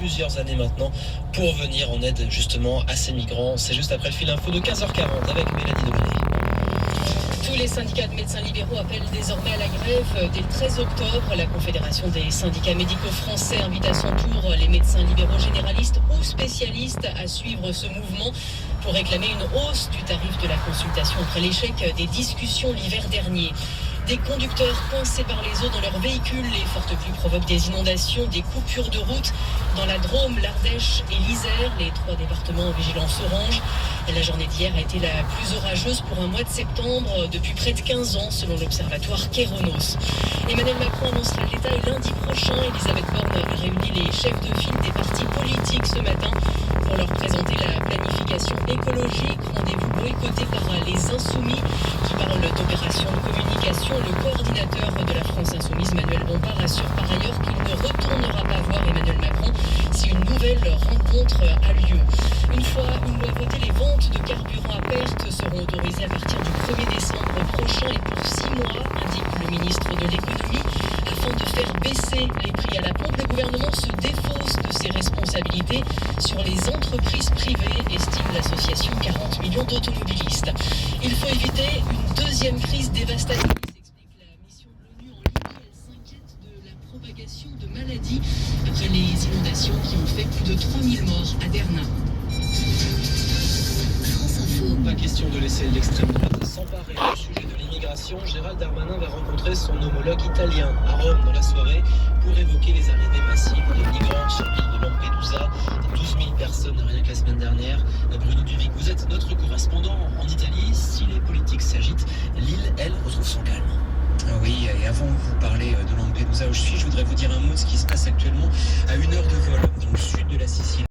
plusieurs années maintenant pour venir en aide justement à ces migrants. C'est juste après le fil info de 15h40 avec Mélanie Debré. Tous les syndicats de médecins libéraux appellent désormais à la grève dès le 13 octobre. La Confédération des syndicats médicaux français invite à son tour les médecins libéraux généralistes ou spécialistes à suivre ce mouvement pour réclamer une hausse du tarif de la consultation après l'échec des discussions l'hiver dernier. Des conducteurs coincés par les eaux dans leurs véhicules, les fortes pluies provoquent des inondations, des coupures de route dans la Drôme, l'Ardèche et l'Isère, les 3 départements en vigilance orange. La journée d'hier a été la plus orageuse pour un mois de septembre depuis près de 15 ans, selon l'observatoire Kéronos. Emmanuel Macron annoncera le détail lundi prochain. Elisabeth Borne a réuni les chefs de file des partis politiques ce matin pour leur présenter la planification écologique. Rendez-vous boycotté par les Insoumis qui parlent d'opération de communication. Le coordinateur de la France Insoumise, Manuel Bompard, assure par ailleurs qu'il ne retournera pas voir Emmanuel Macron si une nouvelle rencontre a lieu. Une fois une loi votée, les ventes de carburant à perte seront autorisées à partir du 1er décembre prochain et pour 6 mois, indique le ministre de l'économie. Afin de faire baisser les prix à la pompe, le gouvernement se défausse de ses responsabilités sur les entreprises privées, estime l'association 40 millions d'automobilistes. Il faut éviter une deuxième crise dévastatrice, explique la mission de l'ONU en Libye. Elle s'inquiète de la propagation de maladies après les inondations qui ont fait plus de 3000 morts à Derna. France Info. Pas question de laisser l'extrême droite s'emparer du sujet de l'immigration. Gérald Darmanin va rencontrer son homologue italien à Rome dans la soirée pour évoquer les arrivées massives de migrants sur l'île de Lampedusa. 12 000 personnes rien que la semaine dernière. Bruno Duvic, vous êtes notre correspondant en Italie. Si les politiques s'agitent, l'île, elle, retrouve son calme. Oui, et avant de vous parler de Lampedusa où je suis, je voudrais vous dire un mot de ce qui se passe actuellement à 1 heure de vol dans le sud de la Sicile.